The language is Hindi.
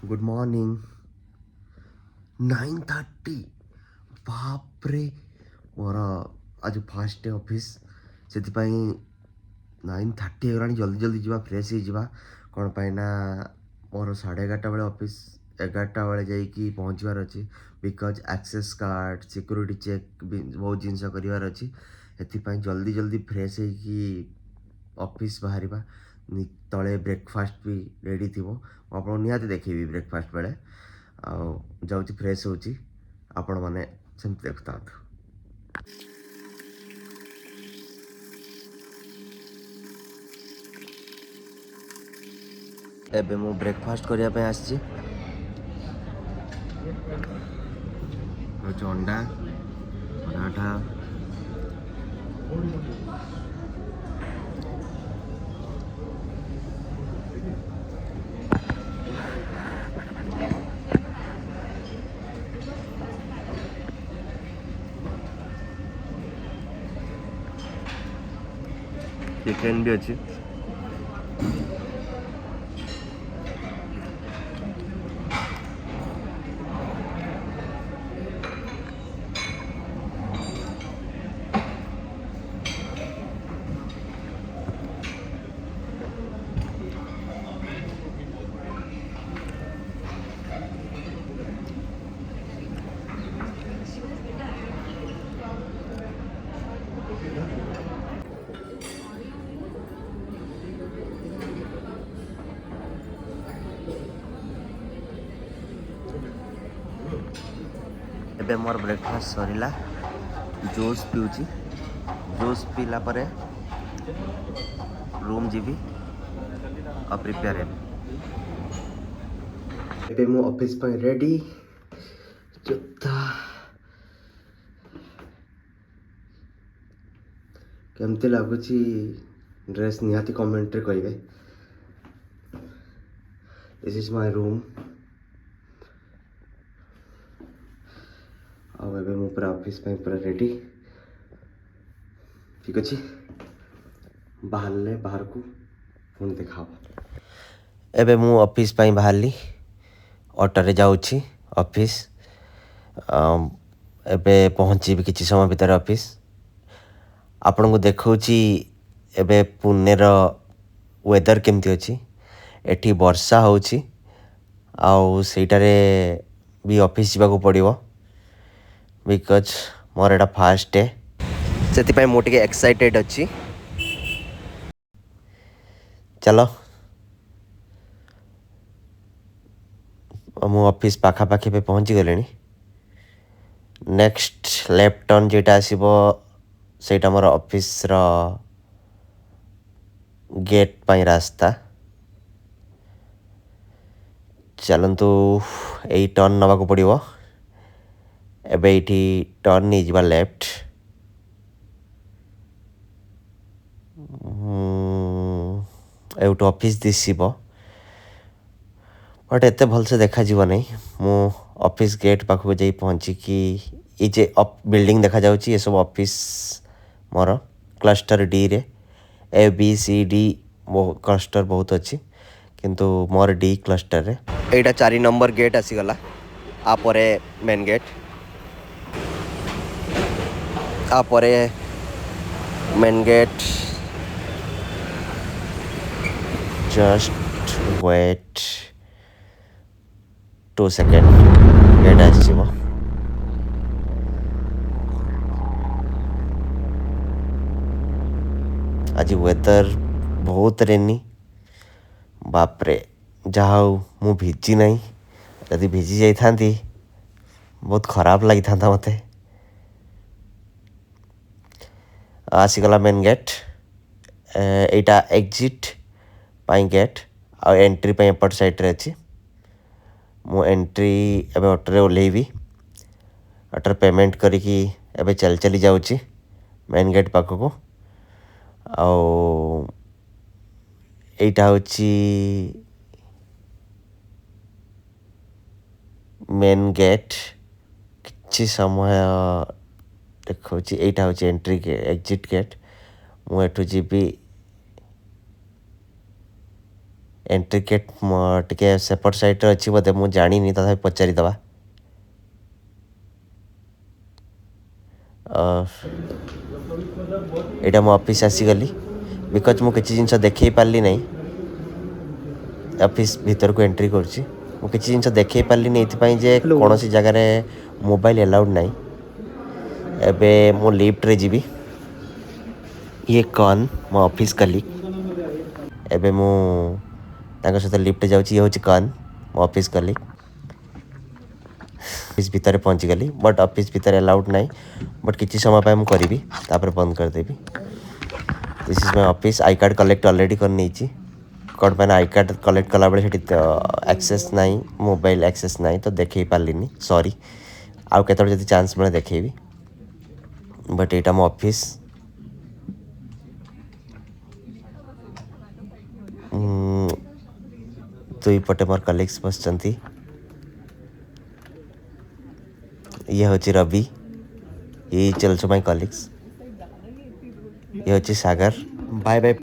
गुड मॉर्निंग 9:30 बापरे मोर आज फास्ट डे ऑफिस से 9:30 हो जल्दी जल्दी जावा फ्रेश हो कौन पाइना मोर 11:30 बेले ऑफिस 11टा बेले जाइकी पहुँचवार अच्छी because access card security check बहुत जिनस करार अच्छी एपाई जल्दी जल्दी फ्रेश होगी ऑफिस बाहर तले ब्रेकफास्ट भी रेडी थी आपको निहाती देखी ब्रेकफास्ट बेले जाऊँगी फ्रेश होची आपण माने सेमती देखता एबे मु ब्रेकफास्ट करिया पे आछि अंडा पराठा चिकन भी अच्छी एबे मोर ब्रेकफास्ट सरीला जूस पिउची जूस पीला परे रूम जीवी और प्रिपेयर एबे मो ऑफिस पर रेडी जोता केमती लगुची ड्रेस निहाती कमेंट रे कहिबे दिस इज माय रूम अब एबे मु पूरा ऑफिस पे पूरा रेडी ठीक अच्छे बाहर बाहर को फोन देखा एबे मु ऑफिस पे बाहरली ऑटो रे जाउची ऑफिस एबे पहुँची भी किसी समय भीतर ऑफिस आपण को देखौची एबे पुणे रो वेदर केमती अछि एठी वर्षा होउची आउ सेटारे भी ऑफिस जावा को पड़िबो because more Etah fast day से मु टिके एक्साइटेड अच्छी चलो मु ऑफिस पाखापाखि पे पहुँची गले नेक्स्ट लेफ्ट टर्न जेटा आसीबो सेटा मोर ऑफिस रो गेट पाई रास्ता चलतु यही टर्न नवा को पड़िबो एबे इठी टर्न नहीं जिबा लेफ्ट एउट ऑफिस दिसिबो बट एते भल से देखा जीव नहीं मु ऑफिस गेट पाखक जाई पहुँची कि ये जे बिल्डिंग देखा जाउची ये सब ऑफिस मोर क्लस्टर डी रे A B C D cluster बहुत अच्छी किंतु मोर डी क्लस्टर रे एटा 4 नंबर गेट आसीगला आपरे मेन गेट आपरे main gate just wait 2 second gate आसीबो आज वेदर बहुत रेनी बापरे जहाँ मु भिजी नहीं यदि भिजी जाई थांती बहुत खराब लगी था मते आसीगला मेन गेट एटा एग्जिट पाई गेट आ एंट्री पाई एपट साइड रे अछि मु एंट्री एबे ऑटो रे ओलेबी ऑटो पेमेंट करिकी एबे चल चली जाउची मेन गेट पाखको आउ एटा होची मेन गेट किछि समय देखौची एटा होची एंट्री के एग्जिट गेट मु एठू जीबी एंट्री गेट टिके सेपट साइड अच्छी बोधे मुझे जानी तथा पचारिदवा यहाँ मो ऑफिस आसीगली बिकज मु किसी जिनस देखे पार्ली नहीं ऑफिस भीतर को एंट्री करुच्ची मु किसी जिनस देखे पार्ली नहीं जे कौन सी जगार मोबाइल अलाउड नहीं एबे मु लिफ्ट रे जीवी ये कौन मो ऑफिस कलीग एबे मु तांको सहित लिफ्ट जाऊँगी ये हूँ कौन मो ऑफिस कलीग ऑफिस भितर पहुँची गली बट ऑफिस भितर अलाउड नहीं बट किसी समय पर मुझे करी तापर बंद करदेवी this is my office I card collect already कर नहीं कौन पे आई कार्ड कलेक्ट कला बेले एक्सेस नहीं मोबाइल एक्सेस नहीं तो देखे पार्लिनी सॉरी आउ केतों जब चांस मिले देखेबी बट यहाँ मो ऑफिस दुई पटे मोर कलीग्स बसचंती ये हूँ रवि ये चलছো माय कलीग्स ये हूँ सागर बाय बाय।